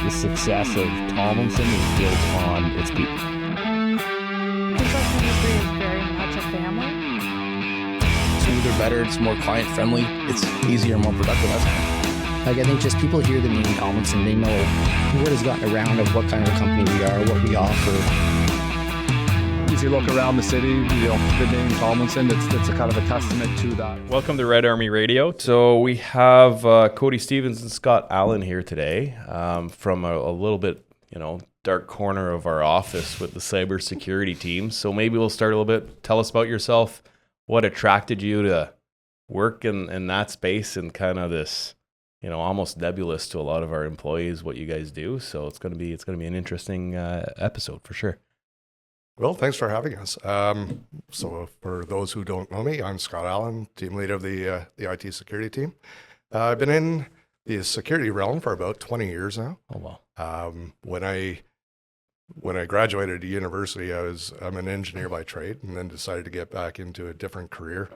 the success of Tomlinson is built on its people. Construction industry is very much a family. Smoother, better, it's more client friendly, it's easier, more productive. Like, I think just people hear the name Tomlinson, they know word has gotten around of what kind of company we are, what we offer. If you look around the city, the name Tomlinson, it's a kind of a testament to that. Welcome to Red Army Radio. So we have Cody Stevens and Scott Allen here today from a little bit, dark corner of our office with the cybersecurity team. So maybe we'll start a little bit. Tell us about yourself. What attracted you to work in that space and kind of this, almost nebulous to a lot of our employees what you guys do. So it's gonna be an interesting episode for sure. Well, thanks for having us. So for those who don't know me, I'm Scott Allen, team lead of the IT security team. I've been in the security realm for about 20 years now. Oh, wow. When I graduated university, I'm an engineer by trade, and then decided to get back into a different career.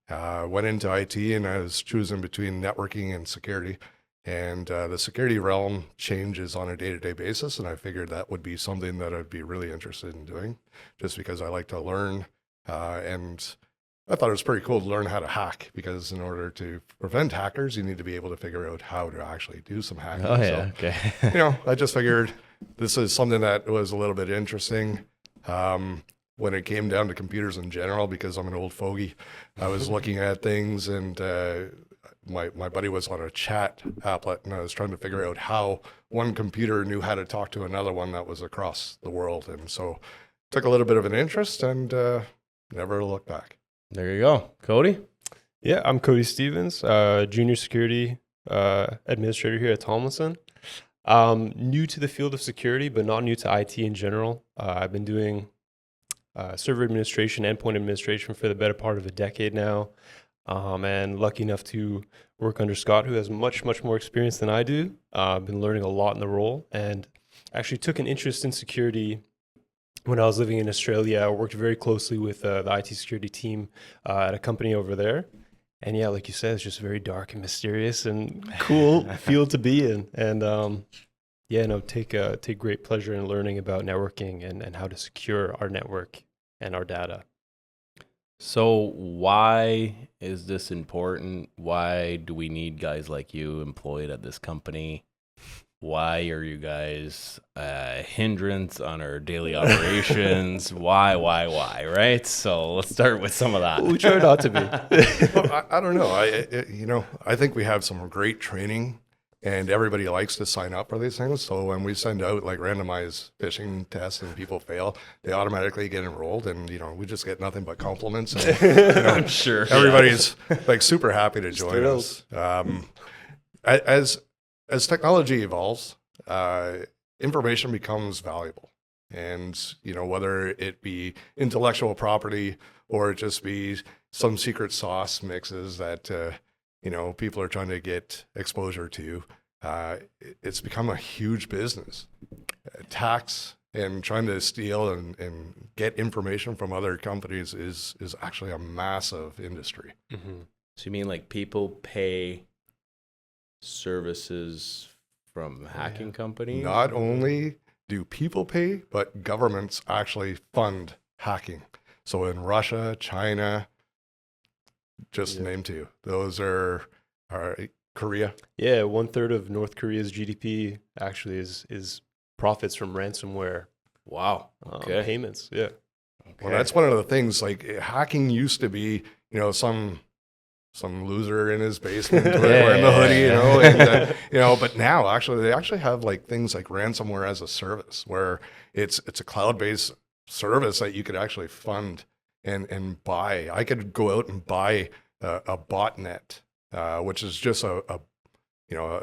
Went into IT, and I was choosing between networking and security. And the security realm changes on a day-to-day basis, and I figured that would be something that I'd be really interested in doing, just because I like to learn. And I thought it was pretty cool to learn how to hack, because in order to prevent hackers, you need to be able to figure out how to actually do some hacking. Oh, yeah, so, okay. I just figured this is something that was a little bit interesting. When it came down to computers in general, because I'm an old fogey, I was looking at things, and my buddy was on a chat applet, and I was trying to figure out how one computer knew how to talk to another one that was across the world. And so took a little bit of an interest and never looked back. There you go. Cody? Yeah, I'm Cody Stevens, junior security administrator here at Tomlinson. New to the field of security, but not new to IT in general. I've been doing server administration, endpoint administration for the better part of a decade now. And lucky enough to work under Scott, who has much more experience than I do. I've been learning a lot in the role, and actually took an interest in security when I was living in Australia. I worked very closely with the IT security team at a company over there. And yeah, like you said, it's just very dark and mysterious and cool field to be in. And take great pleasure in learning about networking and how to secure our network and our data. So why is this important? Why do we need guys like you employed at this company? Why are you guys a hindrance on our daily operations? Why, right? So let's start with some of that. We try not to be. Well, I don't know. I think we have some great training, and everybody likes to sign up for these things. So when we send out like randomized phishing tests and people fail, they automatically get enrolled, and we just get nothing but compliments. And, I'm sure everybody's like super happy to join us. As technology evolves, information becomes valuable, and whether it be intellectual property or it just be some secret sauce mixes that people are trying to get exposure to, it's become a huge business. Attacks and trying to steal and get information from other companies is actually a massive industry. Mm-hmm. So you mean like people pay services from hacking companies? Not only do people pay, but governments actually fund hacking. So in Russia, China, just to name two. Those are Korea. Yeah, 1/3 of North Korea's GDP actually is profits from ransomware. Wow. Okay. Payments. Yeah. Okay. Well, that's one of the things. Like hacking used to be, some loser in his basement wearing the hoodie, and but now actually they actually have like things like ransomware as a service, where it's a cloud-based service that you could actually fund and buy. I could go out and buy a botnet, which is just a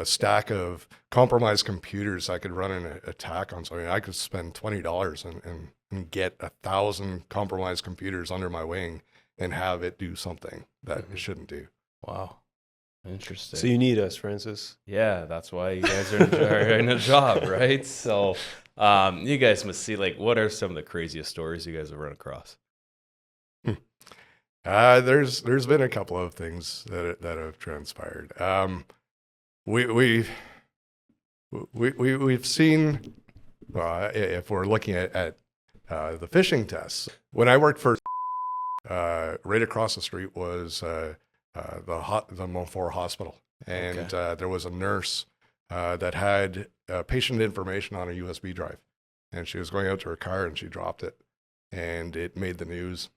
stack of compromised computers I could run an attack on. So I could spend $20 and get 1,000 compromised computers under my wing and have it do something that it shouldn't do. Wow. Interesting. So you need us, Francis. Yeah, that's why you guys are in a job, right? So you guys must see, what are some of the craziest stories you guys have run across? There's been a couple of things that have transpired. We we've seen, if we're looking at the phishing tests, when I worked for, right across the street was the Montfort Hospital. And there was a nurse that had patient information on a USB drive. And she was going out to her car and she dropped it. And it made the news.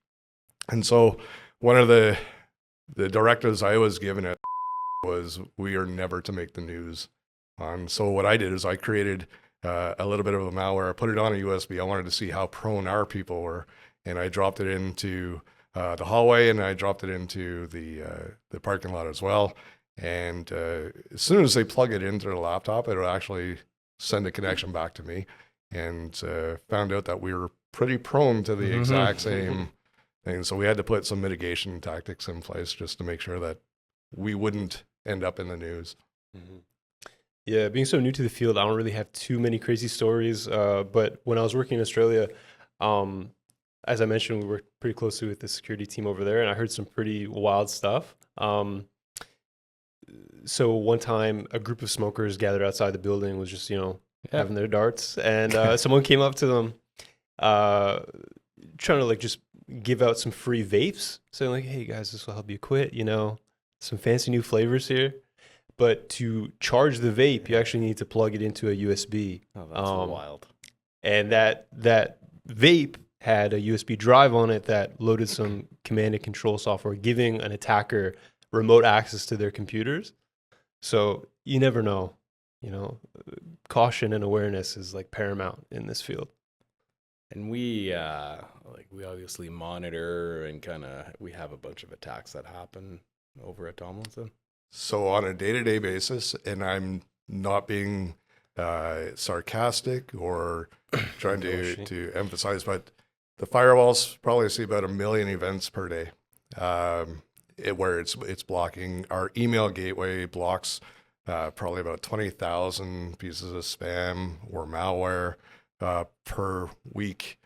And so one of the directives I was given it was we are never to make the news. So what I did is I created a little bit of a malware. I put it on a USB. I wanted to see how prone our people were. And I dropped it into the hallway, and I dropped it into the parking lot as well. And as soon as they plug it into the laptop, it'll actually send a connection back to me. And found out that we were pretty prone to the exact same thing. So we had to put some mitigation tactics in place just to make sure that we wouldn't end up in the news. Yeah, being so new to the field, I don't really have too many crazy stories. But when I was working in Australia, as I mentioned, we worked pretty closely with the security team over there, and I heard some pretty wild stuff. So one time, a group of smokers gathered outside the building, was just, having their darts, and someone came up to them, trying to just give out some free vapes, saying "Hey guys, this will help you quit. Some fancy new flavors here." But to charge the vape, you actually need to plug it into a USB. Oh, that's wild. And that vape had a USB drive on it that loaded some command and control software, giving an attacker remote access to their computers. So you never know. Caution and awareness is paramount in this field. And we obviously monitor and we have a bunch of attacks that happen over at Tomlinson. So on a day-to-day basis, and I'm not being sarcastic or trying to emphasize, but the firewalls probably see about 1 million events per day, where it's blocking. Our email gateway blocks probably about 20,000 pieces of spam or malware per week.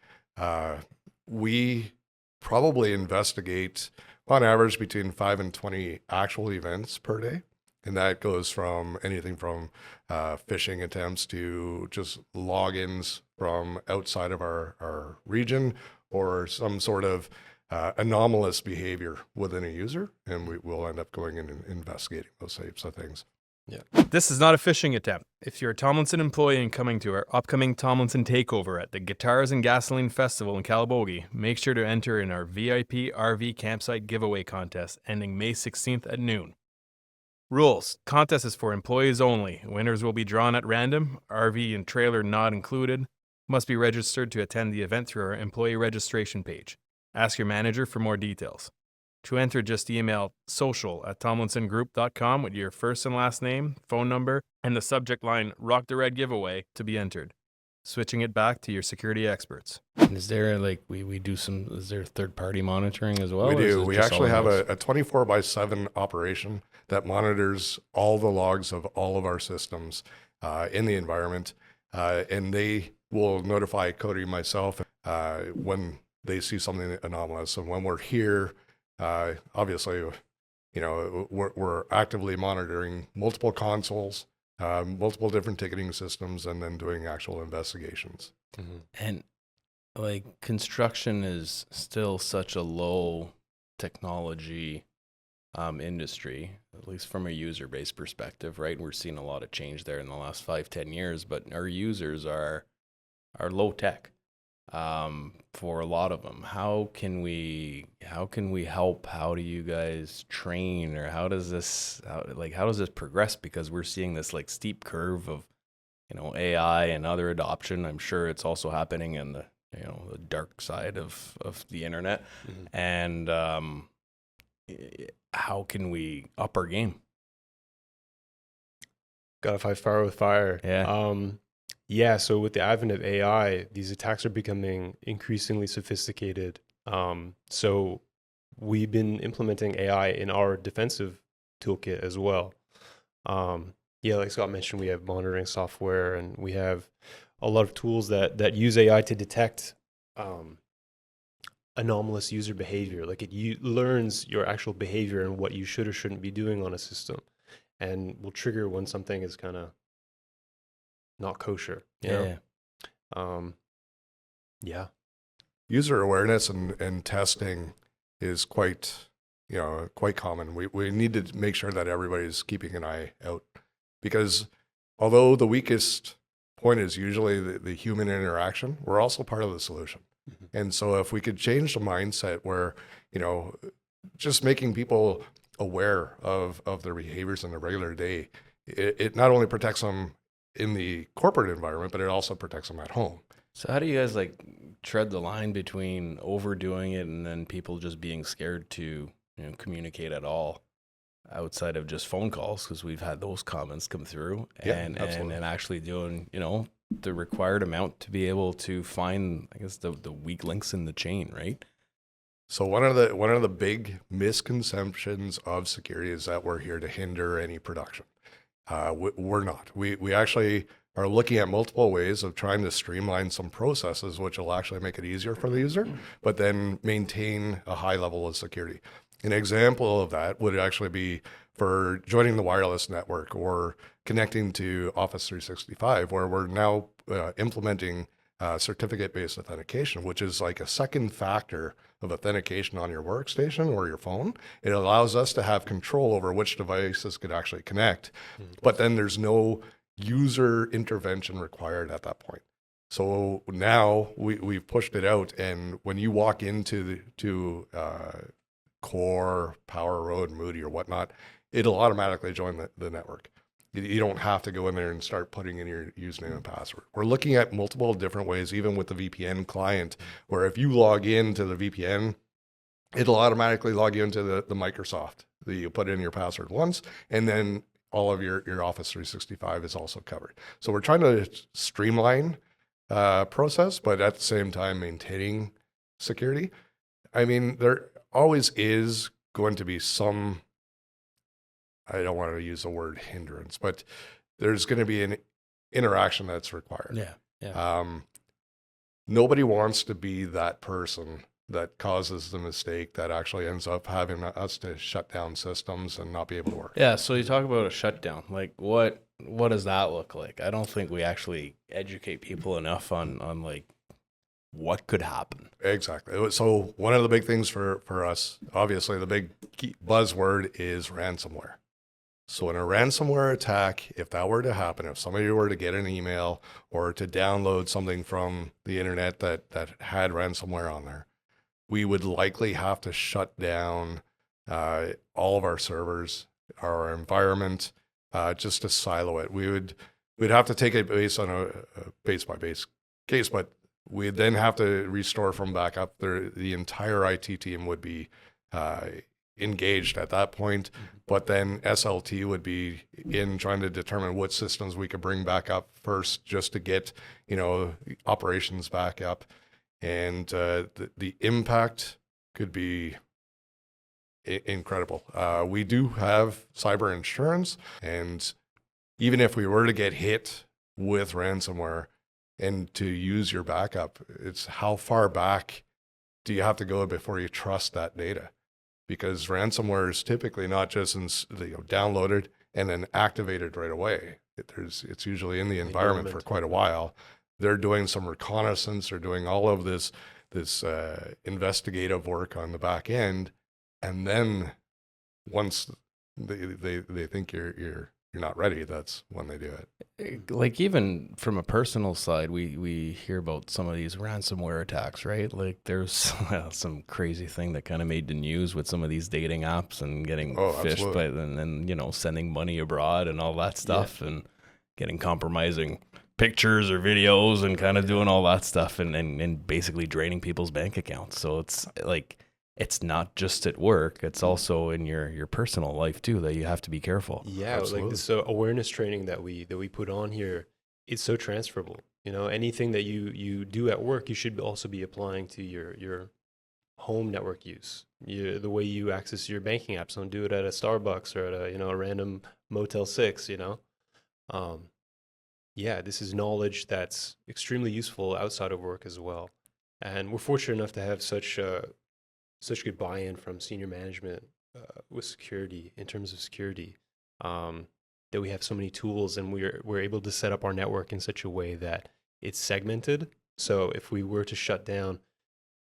We probably investigate on average between 5 and 20 actual events per day. And that goes from anything from phishing attempts to just logins from outside of our region, or some sort of anomalous behavior within a user. And we will end up going in and investigating those types of things. Yeah. This is not a phishing attempt. If you're a Tomlinson employee and coming to our upcoming Tomlinson takeover at the Guitars and Gasoline Festival in Calabogie, make sure to enter in our VIP RV campsite giveaway contest ending May 16th at noon. Rules. Contest is for employees only. Winners will be drawn at random. RV and trailer not included. Must be registered to attend the event through our employee registration page. Ask your manager for more details. To enter, just email social@tomlinsongroup.com with your first and last name, phone number, and the subject line Rock the Red Giveaway to be entered. Switching it back to your security experts. And is there we do is there third-party monitoring as well? We do. We actually have a 24/7 operation that monitors all the logs of all of our systems in the environment. And they will notify Cody and myself when they see something anomalous. And when we're here, obviously, we're actively monitoring multiple consoles, multiple different ticketing systems, and then doing actual investigations. And construction is still such a low technology industry, at least from a user base perspective, right? We're seeing a lot of change there in the last 5-10 years, but our users are low tech. For a lot of them, how can we help? How do you guys train, or how does this progress? Because we're seeing this steep curve of AI and other adoption. I'm sure it's also happening in the the dark side of the internet. And how can we up our game? Gotta fight fire with fire. Yeah. So with the advent of AI, these attacks are becoming increasingly sophisticated. So we've been implementing AI in our defensive toolkit as well. Like Scott mentioned, we have monitoring software, and we have a lot of tools that use AI to detect anomalous user behavior. It learns your actual behavior and what you should or shouldn't be doing on a system, and will trigger when something is kind of not kosher. You Yeah. know? Yeah. User awareness and testing is quite common. We need to make sure that everybody's keeping an eye out, because although the weakest point is usually the human interaction, we're also part of the solution. And so if we could change the mindset where, just making people aware of their behaviors in the regular day, it not only protects them in the corporate environment, but it also protects them at home. So how do you guys like tread the line between overdoing it and then people just being scared to communicate at all outside of just phone calls? Because we've had those comments come through, and actually doing the required amount to be able to find, I guess, the weak links in the chain, right? So one of the big misconceptions of security is that we're here to hinder any production. We're not. We actually are looking at multiple ways of trying to streamline some processes, which will actually make it easier for the user, but then maintain a high level of security. An example of that would actually be for joining the wireless network or connecting to Office 365, where we're now implementing certificate-based authentication, which is like a second factor of authentication on your workstation or your phone. It allows us to have control over which devices could actually connect, but then there's no user intervention required at that point. So now we've pushed it out, and when you walk into Core, Power Road, Moody, or whatnot, it'll automatically join the network. You don't have to go in there and start putting in your username and password. We're looking at multiple different ways, even with the VPN client, where if you log into the VPN, it'll automatically log you into the Microsoft. You put in your password once, and then all of your Office 365 is also covered. So we're trying to streamline process, but at the same time maintaining security. I mean, there always is going to be some, I don't want to use the word hindrance, but there's going to be an interaction that's required. Yeah. Nobody wants to be that person that causes the mistake that actually ends up having us to shut down systems and not be able to work. Yeah. So you talk about a shutdown. Like what does that look like? I don't think we actually educate people enough on like what could happen. Exactly. So one of the big things for us, obviously the big key buzzword is ransomware. So in a ransomware attack, if that were to happen, if somebody were to get an email or to download something from the internet that had ransomware on there, we would likely have to shut down all of our servers, our environment, just to silo it. We'd have to take it based on a base by base case, but we'd then have to restore from backup. The entire IT team would be engaged at that point, but then SLT would be in trying to determine what systems we could bring back up first, just to get operations back up. And the impact could be incredible. We do have cyber insurance, and even if we were to get hit with ransomware and to use your backup, it's how far back do you have to go before you trust that data? Because ransomware is typically not just downloaded and then activated right away. It's usually in the environment for quite a while. They're doing some reconnaissance. They're doing all of this investigative work on the back end, and then once they think you're not ready, that's when they do it. Like even from a personal side, we hear about some of these ransomware attacks, right? Like there's some crazy thing that kind of made the news with some of these dating apps and getting phished by, and then sending money abroad and all that stuff, and getting compromising pictures or videos and kind of doing all that stuff and basically draining people's bank accounts. So it's like, it's not just at work, it's also in your personal life too, that you have to be careful. Yeah, absolutely. Like this awareness training that we put on here, it's so transferable. Anything that you do at work, you should also be applying to your home network use. The way you access your banking apps, don't do it at a Starbucks or at a random Motel 6. This is knowledge that's extremely useful outside of work as well. And we're fortunate enough to have such good buy-in from senior management with security, in terms of security. that we have so many tools, and we're able to set up our network in such a way that it's segmented. So if we were to shut down,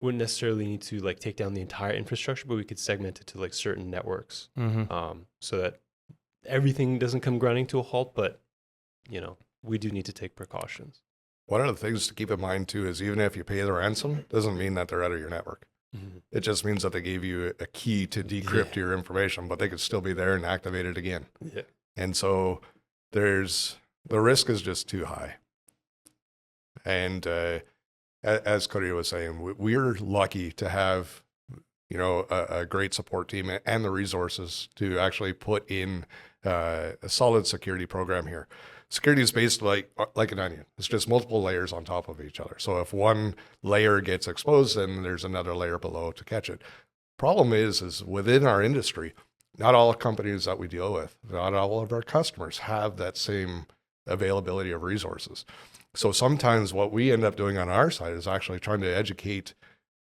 wouldn't necessarily need to like take down the entire infrastructure, but we could segment it to like certain networks, so that everything doesn't come grinding to a halt. But we do need to take precautions. One of the things to keep in mind too is even if you pay the ransom, doesn't mean that they're out of your network. It just means that they gave you a key to decrypt your information, but they could still be there and activate it again. Yeah. And so the risk is just too high. And as Cody was saying, we're lucky to have, a great support team and the resources to actually put in a solid security program here. Security is based like an onion. It's just multiple layers on top of each other. So if one layer gets exposed, then there's another layer below to catch it. Problem is within our industry, not all companies that we deal with, not all of our customers have that same availability of resources. So sometimes what we end up doing on our side is actually trying to educate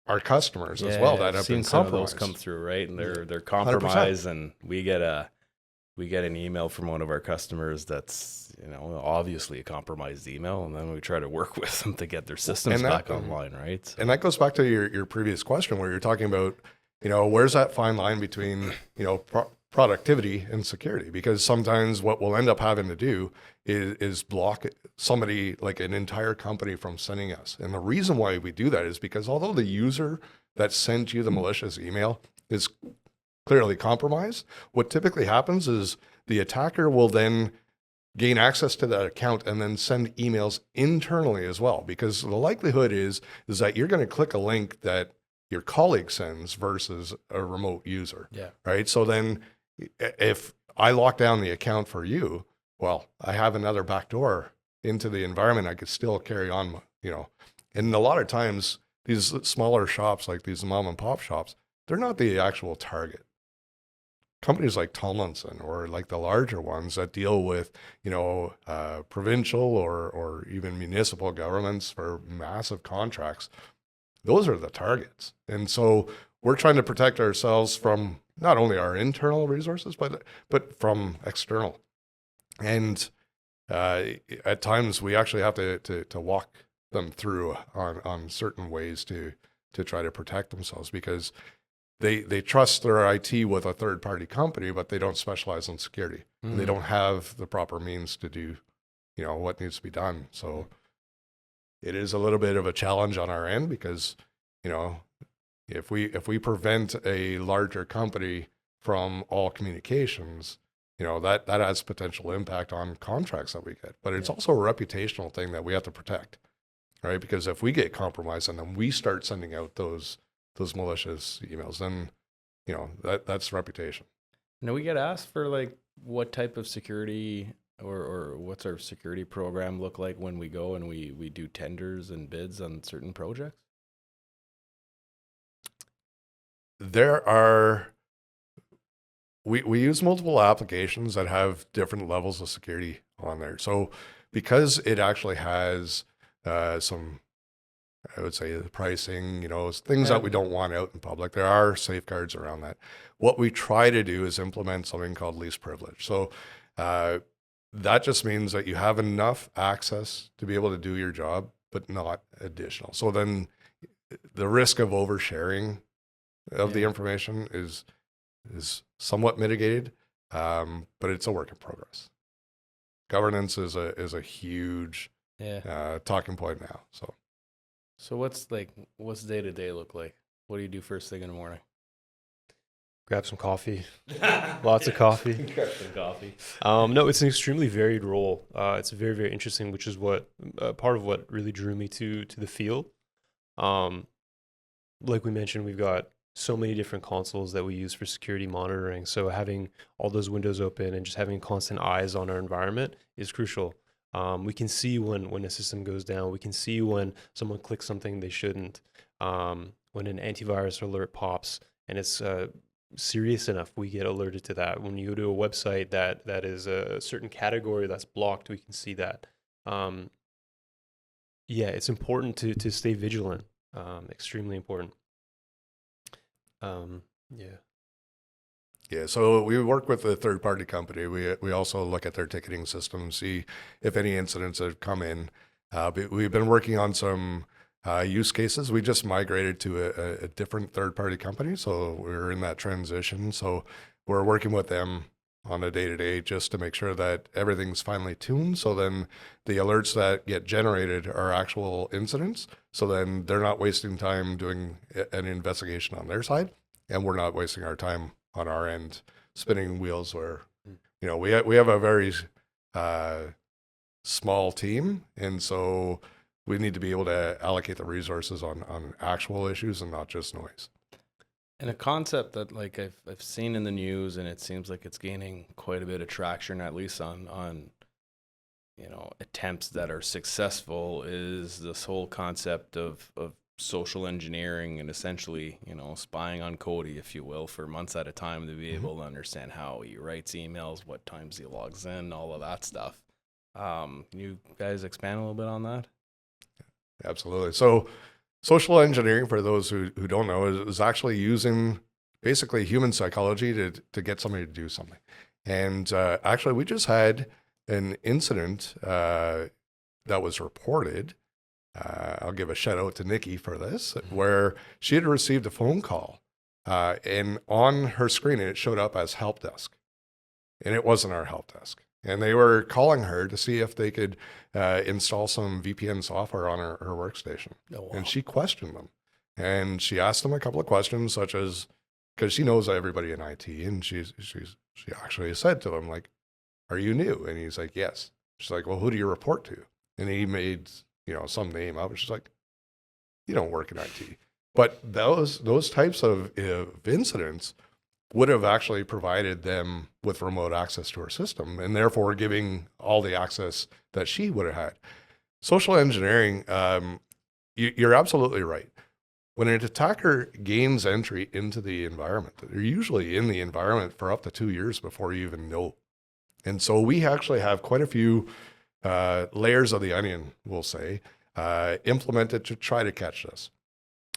our customers as well that have been some of those compromised. come through, right? And they're compromised, 100%. And we get an email from one of our customers that's obviously a compromised email, and then we try to work with them to get their systems back online, right? So. And that goes back to your previous question where you're talking about, where's that fine line between, productivity and security? Because sometimes what we'll end up having to do is block somebody, like an entire company, from sending us. And the reason why we do that is because although the user that sent you the malicious email is clearly compromised, what typically happens is the attacker will then gain access to that account and then send emails internally as well, because the likelihood is that you're going to click a link that your colleague sends versus a remote user. Yeah. Right. So then if I lock down the account for you, well, I have another backdoor into the environment. I could still carry on, and a lot of times these smaller shops, like these mom and pop shops, they're not the actual target. Companies like Tomlinson or like the larger ones that deal with, provincial or even municipal governments for massive contracts, those are the targets. And so we're trying to protect ourselves from not only our internal resources, but from external. And at times we actually have to walk them through on certain ways to try to protect themselves, because they trust their IT with a third-party company, but they don't specialize in security. And they don't have the proper means to do, what needs to be done. So it is a little bit of a challenge on our end, because, if we prevent a larger company from all communications, that has potential impact on contracts that we get. But it's also a reputational thing that we have to protect, right? Because if we get compromised and then we start sending out those malicious emails, then that's reputation. Now we get asked for like what type of security or what's our security program look like when we go and we do tenders and bids on certain projects? We use multiple applications that have different levels of security on there. So because it actually has some, I would say, the pricing, things that we don't want out in public, there are safeguards around that. What we try to do is implement something called least privilege. So that just means that you have enough access to be able to do your job, but not additional. So then the risk of oversharing of the information is somewhat mitigated, but it's a work in progress. Governance is a huge talking point now. So what's day to day look like? What do you do first thing in the morning? Grab some coffee. Lots of coffee. Grab some coffee. No, it's an extremely varied role. It's very, very interesting, which is what part of what really drew me to the field. Like we mentioned, we've got so many different consoles that we use for security monitoring. So having all those windows open and just having constant eyes on our environment is crucial. We can see when a system goes down. We can see when someone clicks something they shouldn't. When an antivirus alert pops and it's serious enough, we get alerted to that. When you go to a website that is a certain category that's blocked, we can see that. It's important to stay vigilant. Extremely important. Yeah, so we work with a third-party company. We also look at their ticketing system, see if any incidents have come in. We've been working on some use cases. We just migrated to a different third-party company, so we're in that transition. So we're working with them on a day-to-day just to make sure that everything's finely tuned. So then the alerts that get generated are actual incidents. So then they're not wasting time doing an investigation on their side, and we're not wasting our time on our end spinning wheels where, you know, we have a very small team, and so we need to be able to allocate the resources on actual issues and not just noise. And a concept that like I've seen in the news, and it seems like it's gaining quite a bit of traction, at least on you know, attempts that are successful, is this whole concept of social engineering and essentially, you know, spying on Cody, if you will, for months at a time to be able to understand how he writes emails, what times he logs in, all of that stuff. Can you guys expand a little bit on that? Absolutely. So social engineering, for those who don't know, is actually using basically human psychology to get somebody to do something. And actually, we just had an incident that was reported. I'll give a shout out to Nikki for this, where she had received a phone call and on her screen it showed up as help desk, and it wasn't our help desk. And they were calling her to see if they could install some VPN software on her workstation. Oh, wow. And she questioned them, and she asked them a couple of questions, such as, because she knows everybody in IT, and she actually said to them, like, "Are you new?" And he's like, "Yes." She's like, "Well, who do you report to?" And he made, you know, some name up. She's like, "You don't work in IT." But those types of incidents would have actually provided them with remote access to her system, and therefore giving all the access that she would have had. Social engineering, you're absolutely right. When an attacker gains entry into the environment, they're usually in the environment for up to 2 years before you even know. And so we actually have quite a few layers of the onion, we'll say, implemented to try to catch this.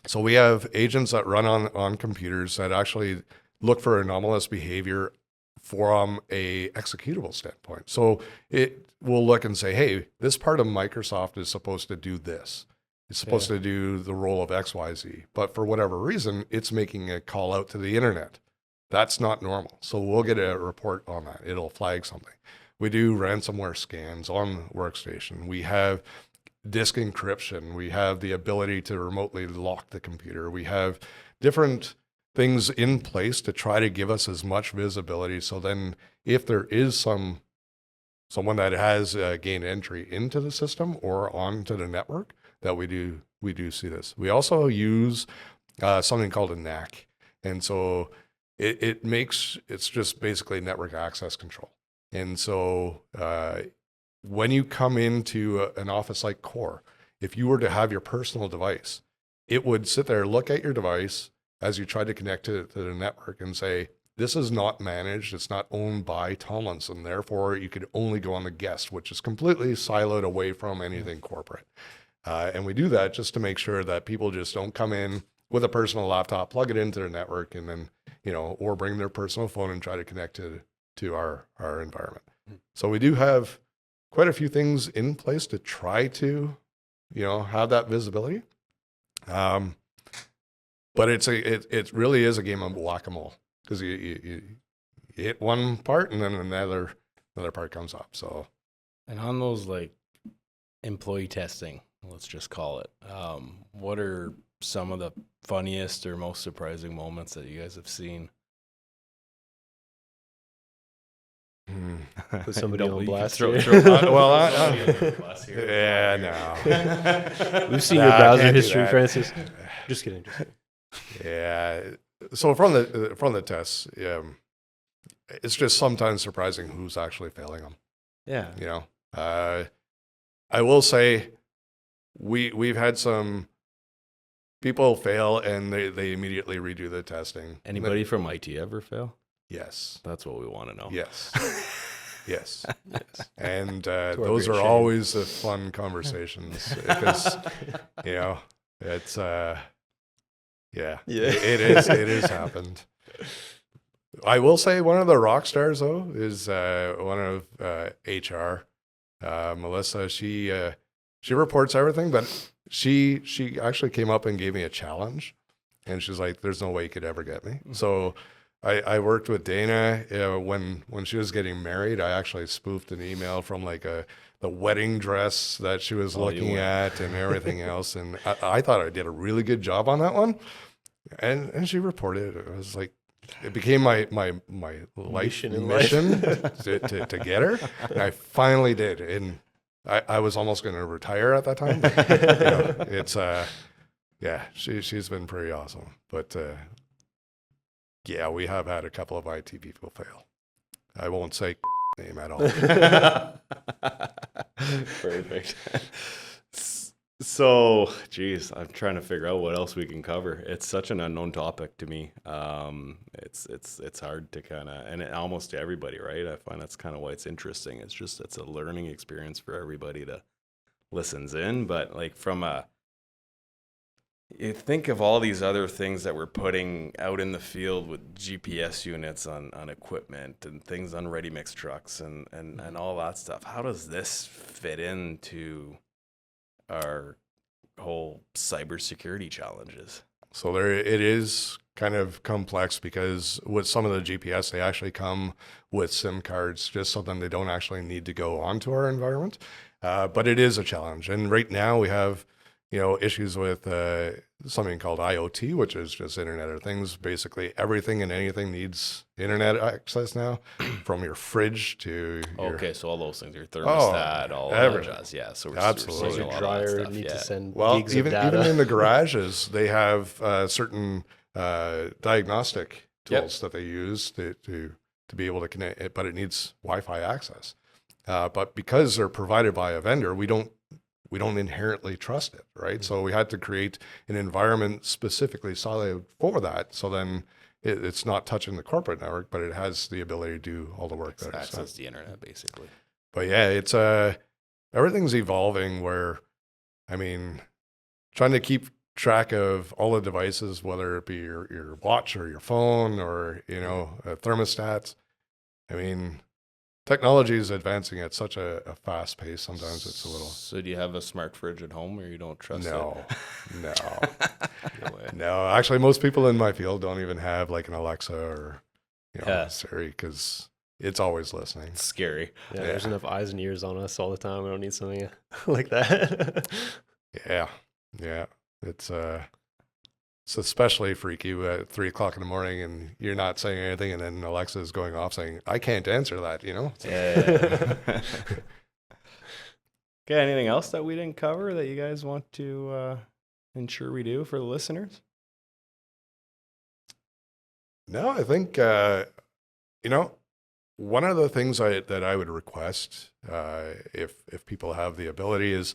So we have agents that run on computers that actually look for anomalous behavior from a executable standpoint. So it will look and say, hey, this part of Microsoft is supposed to do this. It's supposed to do the role of XYZ, but for whatever reason, it's making a call out to the internet. That's not normal. So we'll get a report on that. It'll flag something. We do ransomware scans on workstation. We have disk encryption. We have the ability to remotely lock the computer. We have different things in place to try to give us as much visibility. So then if there is someone that has gained entry into the system or onto the network, that we do see this. We also use something called a NAC. And so it's just basically network access control. And so when you come into an office like Core, if you were to have your personal device, it would sit there, look at your device as you try to connect to the network and say, this is not managed, it's not owned by Tomlinson, therefore you could only go on the guest, which is completely siloed away from anything corporate. And we do that just to make sure that people just don't come in with a personal laptop, plug it into their network, and then, you know, or bring their personal phone and try to connect to our environment. So we do have quite a few things in place to try to, you know, have that visibility. But it really is a game of whack-a-mole, because you hit one part and then another part comes up. So, and on those like employee testing, let's just call it, what are some of the funniest or most surprising moments that you guys have seen? Put somebody on blast. Yeah, no. We've seen your browser history, Francis. Just kidding. Yeah. So from the tests, it's just sometimes surprising who's actually failing them. Yeah. You know, I will say we've had some people fail and they immediately redo the testing. Anybody from IT ever fail? Yes. That's what we want to know. Yes. Yes. And those are always the fun conversations because, you know, it's, it is happened. I will say one of the rock stars though is one of HR, Melissa. She reports everything, but she actually came up and gave me a challenge, and she's like, "There's no way you could ever get me." So I worked with Dana when she was getting married. I actually spoofed an email from like the wedding dress that she was looking at and everything else, and I thought I did a really good job on that one. And she reported it. It was like, it became my life mission to get her. And I finally did. And I was almost going to retire at that time. But, it's, she's been pretty awesome. But yeah, we have had a couple of IT people fail. I won't say name at all. Perfect. So, geez, I'm trying to figure out what else we can cover. It's such an unknown topic to me. It's hard to kind of, and almost to everybody, right? I find that's kind of why it's interesting. It's a learning experience for everybody that listens in. But like you think of all these other things that we're putting out in the field with GPS units on equipment and things on ready-mix trucks and all that stuff. How does this fit into our whole cybersecurity challenges? So it is kind of complex because with some of the GPS, they actually come with SIM cards, just so then they don't actually need to go onto our environment. But it is a challenge. And right now we have, issues with something called IoT, which is just Internet of Things. Basically, everything and anything needs internet access now, from your fridge to so all those things, your thermostat, all that jazz. Yeah, so we're absolutely. seeing a lot dryer of that stuff. need to send Well, gigs even of data. even in the garages, they have certain diagnostic tools that they use to be able to connect it, but it needs Wi-Fi access. But because they're provided by a vendor, we don't inherently trust it, right? So we had to create an environment specifically solid for that. So then it's not touching the corporate network, but it has the ability to do all the work that it's access the internet, basically. But yeah, it's everything's evolving. Where, I mean, trying to keep track of all the devices, whether it be your watch or your phone or thermostats. I mean, technology is advancing at such a fast pace. Sometimes it's a little. So do you have a smart fridge at home, or you don't trust it? No. No. Actually, most people in my field don't even have like an Alexa or Siri, because it's always listening. It's scary. Yeah, there's enough eyes and ears on us all the time. We don't need something like that. Yeah. It's especially freaky at 3:00 in the morning and you're not saying anything, and then Alexa is going off saying, "I can't answer that," Yeah. Okay, anything else that we didn't cover that you guys want to ensure we do for the listeners? No, I think one of the things that I would request, if people have the ability, is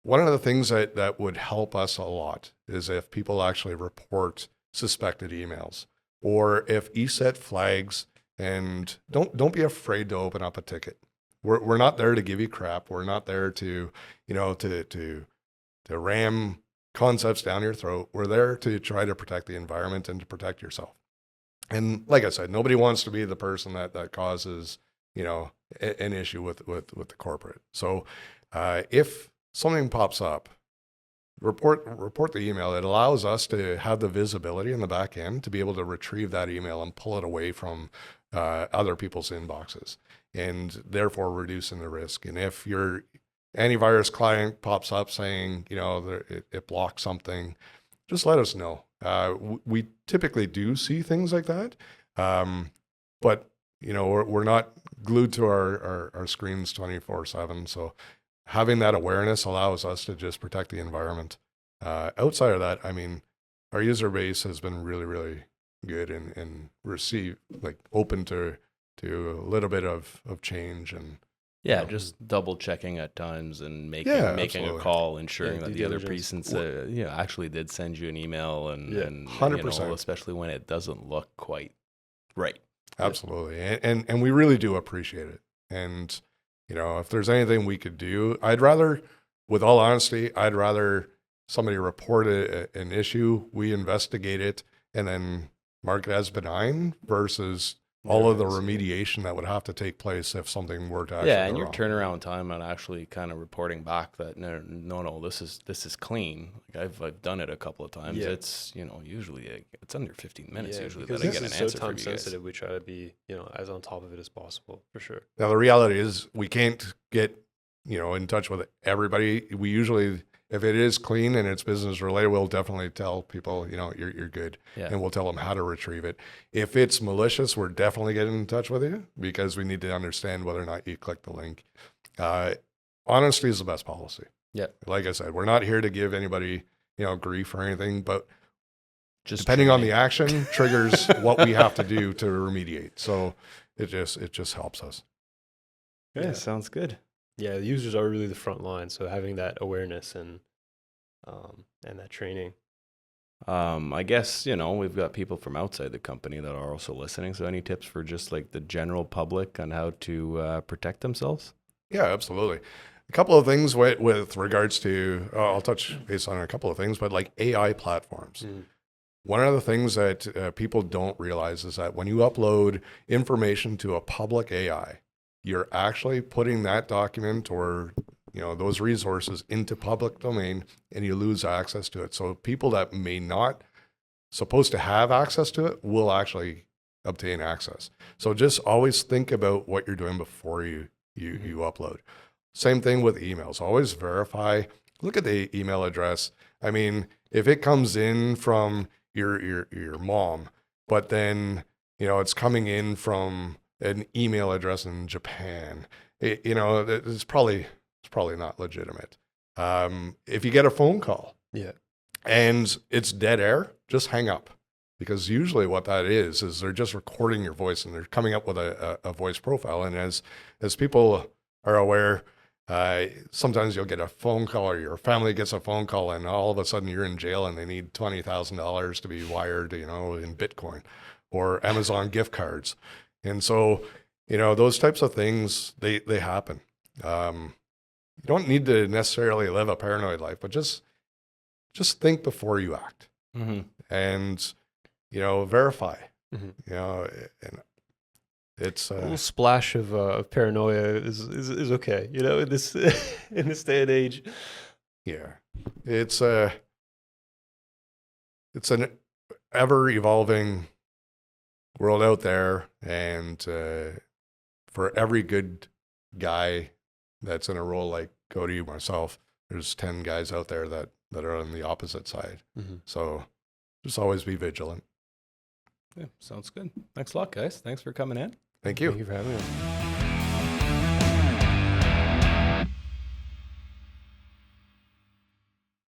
one of the things that would help us a lot is if people actually report suspected emails, or if ESET flags, and don't be afraid to open up a ticket. We're not there to give you crap. We're not there to ram concepts down your throat. We're there to try to protect the environment and to protect yourself. And like I said, nobody wants to be the person that causes an issue with the corporate. So if something pops up, report the email. It allows us to have the visibility in the back end to be able to retrieve that email and pull it away from other people's inboxes, and therefore reducing the risk. And if your antivirus client pops up saying, it blocks something, just let us know. We typically do see things like that, but we're not glued to our screens 24/7. So having that awareness allows us to just protect the environment. Outside of that, I mean, our user base has been really, really good and open to a little bit of change and just double checking at times and making absolutely. a call, ensuring that the other diligence. person actually did send you an email, and 100%. Especially when it doesn't look quite right. Absolutely. And we really do appreciate it. And if there's anything we could do, with all honesty, I'd rather somebody report an issue, we investigate it, and then mark it as benign versus all of the remediation that would have to take place if something were to actually Yeah, and go your wrong. turnaround time on actually kind of reporting back that no, this is clean. Like I've done it a couple of times. Yeah. It's usually it's under 15 minutes Yeah, usually because that I this get an is so answer from time you guys. sensitive. We try to be, as on top of it as possible, for sure. Now, the reality is we can't get, in touch with everybody. We usually, if it is clean and it's business related, we'll definitely tell people, you're good. Yeah. And we'll tell them how to retrieve it. If it's malicious, we're definitely getting in touch with you because we need to understand whether or not you click the link. Honesty is the best policy. Yeah. Like I said, we're not here to give anybody, grief or anything, but Just depending on training. the action triggers what we have to do to remediate. So it just helps us. Yeah, sounds good. Yeah, the users are really the front line. So having that awareness and that training. I guess, we've got people from outside the company that are also listening. So any tips for just like the general public on how to protect themselves? Yeah, absolutely. A couple of things with regards to, I'll touch base on a couple of things, but like AI platforms. One of the things that people don't realize is that when you upload information to a public AI, you're actually putting that document or those resources into public domain and you lose access to it. So people that may not supposed to have access to it will actually obtain access. So just always think about what you're doing before you upload. Same thing with emails. Always verify. Look at the email address. I mean, if it comes in from your mom, but then it's coming in from an email address in Japan, it's probably not legitimate. If you get a phone call, and it's dead air, just hang up, because usually what that is they're just recording your voice and they're coming up with a voice profile. And as people are aware, sometimes you'll get a phone call or your family gets a phone call and all of a sudden you're in jail and they need $20,000 to be wired, in Bitcoin or Amazon gift cards. And so, those types of things, they happen. You don't need to necessarily live a paranoid life, but just think before you act, and, verify, and it's A little splash of paranoia is okay, in this in this day and age. yeah, it's an ever evolving world out there. And, for every good guy that's in a role like Cody, myself, there's 10 guys out there that are on the opposite side. So just always be vigilant. Yeah, sounds good. Thanks a lot, guys. Thanks for coming in. Thank you. Thank you for having us.